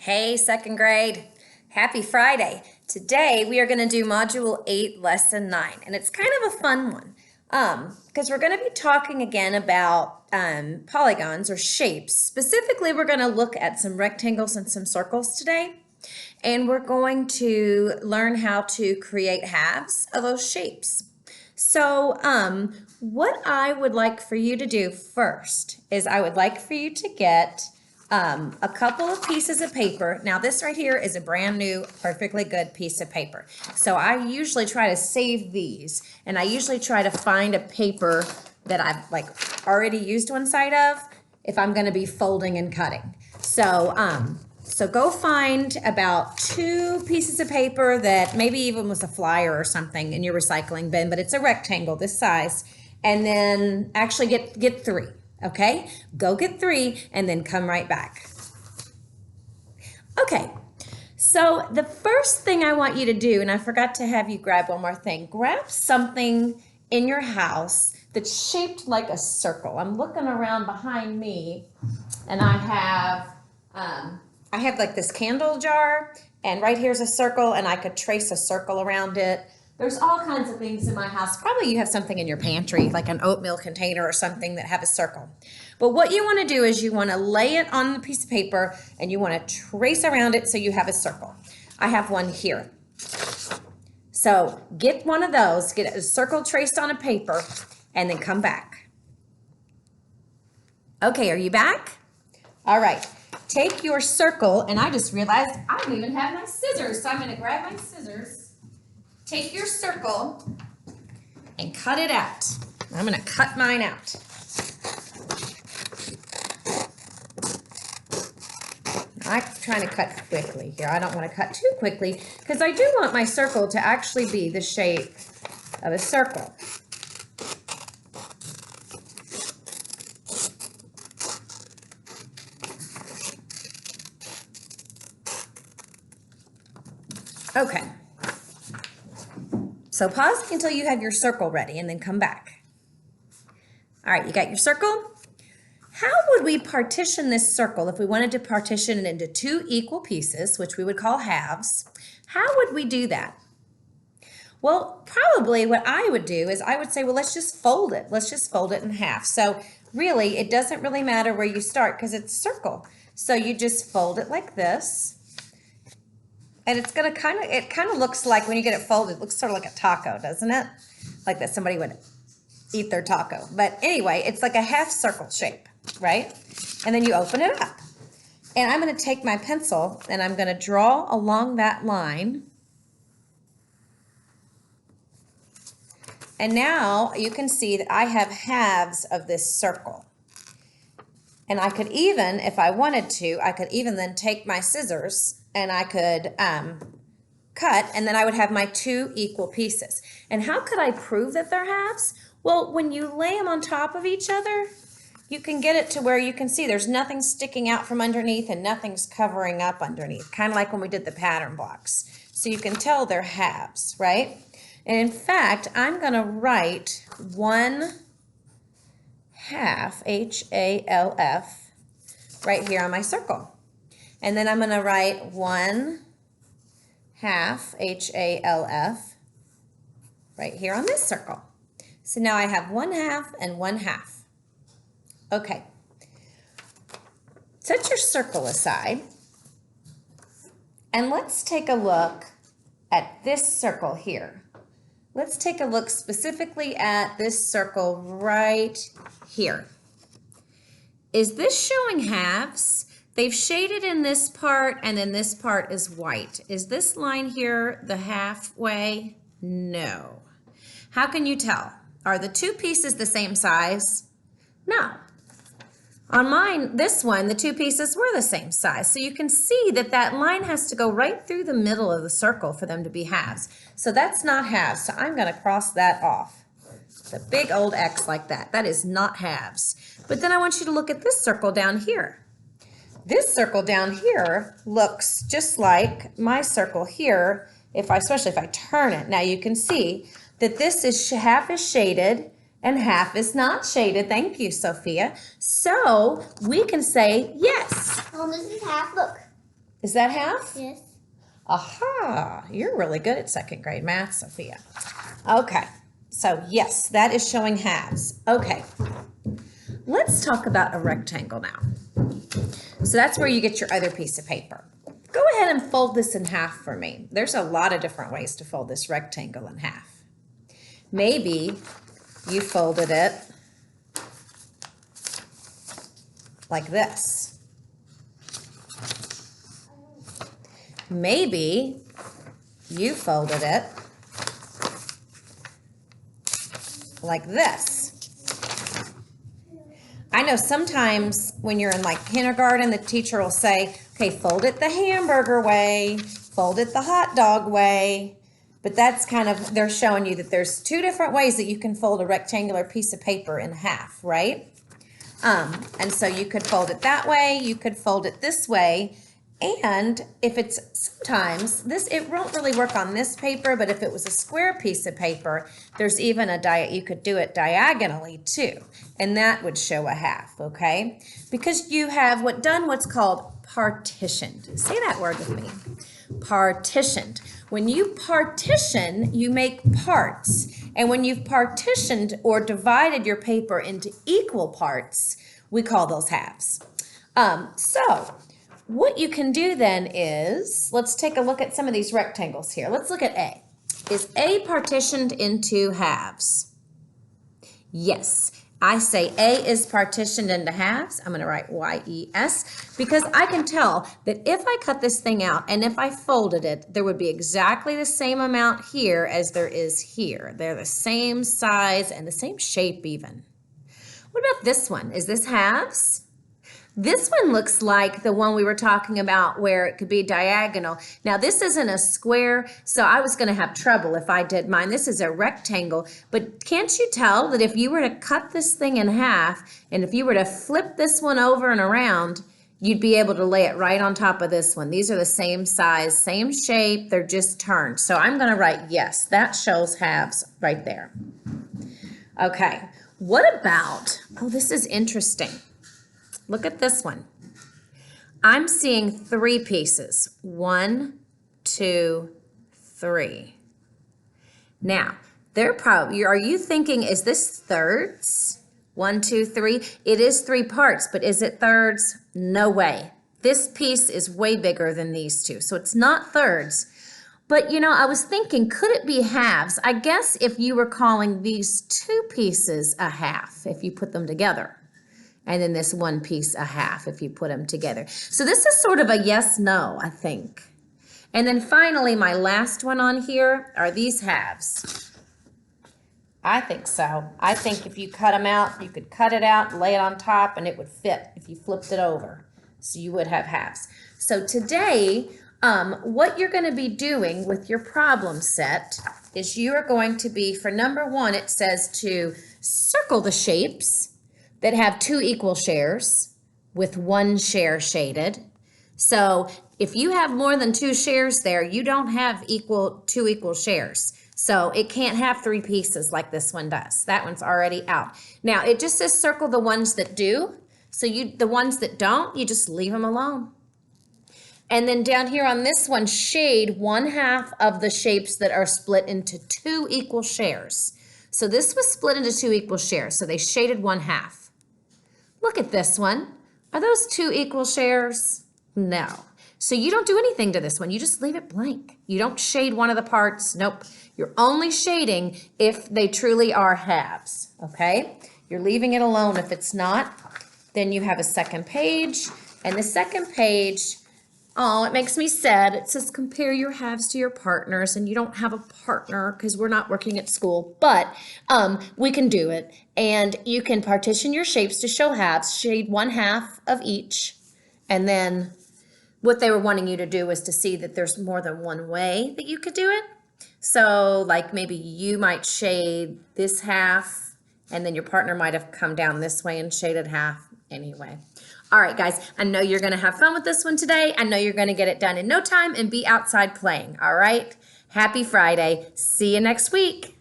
Hey, second grade. Happy Friday. Today we are going to do Module 8, Lesson 9, and it's kind of a fun one because we're going to be talking again about polygons or shapes. Specifically, we're going to look at some rectangles and some circles today, and we're going to learn how to create halves of those shapes. So what I would like for you to do first is I would like for you to get a couple of pieces of paper. Now this right here is a brand new, perfectly good piece of paper. So I usually try to save these, and I usually try to find a paper that I've already used one side of if I'm gonna be folding and cutting. So go find about 2 pieces of paper that maybe even was a flyer or something in your recycling bin, but it's a rectangle this size, and then actually get 3. Okay, go get 3 and then come right back. Okay, so the first thing I want you to do, and I forgot to have you grab one more thing, grab something in your house that's shaped like a circle. I'm looking around behind me, and I have like this candle jar, and right here's a circle, and I could trace a circle around it. There's all kinds of things in my house. Probably you have something in your pantry, like an oatmeal container or something that have a circle. But what you want to do is you want to lay it on the piece of paper and you want to trace around it so you have a circle. I have one here. So get one of those, get a circle traced on a paper, and then come back. Okay, are you back? All right. Take your circle, and I just realized I don't even have my scissors, so I'm going to grab my scissors. Take your circle and cut it out. I'm going to cut mine out. I'm trying to cut quickly here. I don't want to cut too quickly because I do want my circle to actually be the shape of a circle. Okay. So pause until you have your circle ready and then come back. All right, you got your circle? How would we partition this circle if we wanted to partition it into 2 equal pieces, which we would call halves? How would we do that? Well, probably what I would do is I would say, well, let's just fold it. Let's just fold it in half. So really, it doesn't really matter where you start because it's a circle. So you just fold it like this. And it's gonna it kind of looks like when you get it folded, it looks sort of like a taco, doesn't it? Like that somebody would eat their taco. But anyway, it's like a half circle shape, right? And then you open it up. And I'm gonna take my pencil and I'm gonna draw along that line. And now you can see that I have halves of this circle. And I could even, if I wanted to, I could even then take my scissors and I could cut, and then I would have my 2 equal pieces. And how could I prove that they're halves? Well, when you lay them on top of each other, you can get it to where you can see there's nothing sticking out from underneath and nothing's covering up underneath, kind of like when we did the pattern blocks. So you can tell they're halves, right? And in fact, I'm going to write 1 half, H-A-L-F, right here on my circle. And then I'm going to write 1 half, H-A-L-F, right here on this circle. So now I have 1 half and 1 half. Okay. Set your circle aside. And let's take a look at this circle here. Let's take a look specifically at this circle right here. Is this showing halves? They've shaded in this part, and then this part is white. Is this line here the halfway? No. How can you tell? Are the 2 pieces the same size? No. On mine, this one, the 2 pieces were the same size. So you can see that that line has to go right through the middle of the circle for them to be halves. So that's not halves, so I'm going to cross that off. The big old X like that. That is not halves. But then I want you to look at this circle down here. This circle down here looks just like my circle here, especially if I turn it. Now you can see that this is half is shaded and half is not shaded. Thank you, Sophia. So we can say yes. Well, this is half, look. Is that half? Yes. Aha, you're really good at second grade math, Sophia. Okay, so yes, that is showing halves. Okay, let's talk about a rectangle now. So that's where you get your other piece of paper. Go ahead and fold this in half for me. There's a lot of different ways to fold this rectangle in half. Maybe you folded it like this. Maybe you folded it like this. I know sometimes when you're in like kindergarten, the teacher will say, okay, fold it the hamburger way, fold it the hot dog way. But that's kind of, they're showing you that there's two different ways that you can fold a rectangular piece of paper in half, right? And so you could fold it that way, you could fold it this way. And if it's sometimes this, it won't really work on this paper, but if it was a square piece of paper, there's even you could do it diagonally too. And that would show a half, okay? Because you have what's called partitioned. Say that word with me. Partitioned. When you partition, you make parts. And when you've partitioned or divided your paper into equal parts, we call those halves. So what you can do then is, let's take a look at some of these rectangles here. Let's look at A. Is A partitioned into halves? Yes. I say A is partitioned into halves. I'm going to write Y-E-S because I can tell that if I cut this thing out and if I folded it, there would be exactly the same amount here as there is here. They're the same size and the same shape even. What about this one? Is this halves? This one looks like the one we were talking about where it could be diagonal. Now this isn't a square, so I was going to have trouble if I did mine. This is a rectangle, but can't you tell that if you were to cut this thing in half and if you were to flip this one over and around, you'd be able to lay it right on top of this one. These are the same size, same shape, they're just turned. So I'm going to write yes, that shows halves right there. Okay, what about, oh, this is interesting. Look at this one. I'm seeing three pieces. 1, 2, 3. Now, are you thinking, is this thirds? 1, 2, 3. It is 3 parts, but is it thirds? No way. This piece is way bigger than these two, so it's not thirds. But you know, I was thinking, could it be halves? I guess if you were calling these two pieces a half, if you put them together. And then this one piece a half if you put them together. So this is sort of a yes-no, I think. And then finally, my last one on here are these halves. I think so. I think if you cut them out, you could cut it out, lay it on top, and it would fit if you flipped it over. So you would have halves. So today, what you're going to be doing with your problem set is you are going to be, for number 1, it says to circle the shapes that have 2 equal shares with 1 share shaded. So if you have more than 2 shares there, you don't have 2 equal shares. So it can't have 3 pieces like this one does. That one's already out. Now it just says circle the ones that do. So the ones that don't, you just leave them alone. And then down here on this one, shade 1/2 of the shapes that are split into 2 equal shares. So this was split into 2 equal shares. So they shaded 1/2. Look at this one. Are those 2 equal shares? No. So you don't do anything to this one. You just leave it blank. You don't shade one of the parts. Nope. You're only shading if they truly are halves, okay? You're leaving it alone. If it's not, then you have a second page. And the second page, oh, it makes me sad. It says compare your halves to your partners, and you don't have a partner because we're not working at school, but we can do it. And you can partition your shapes to show halves, shade 1/2 of each. And then what they were wanting you to do was to see that there's more than one way that you could do it. So like maybe you might shade this half, and then your partner might have come down this way and shaded half anyway. All right, guys, I know you're going to have fun with this one today. I know you're going to get it done in no time and be outside playing, all right? Happy Friday. See you next week.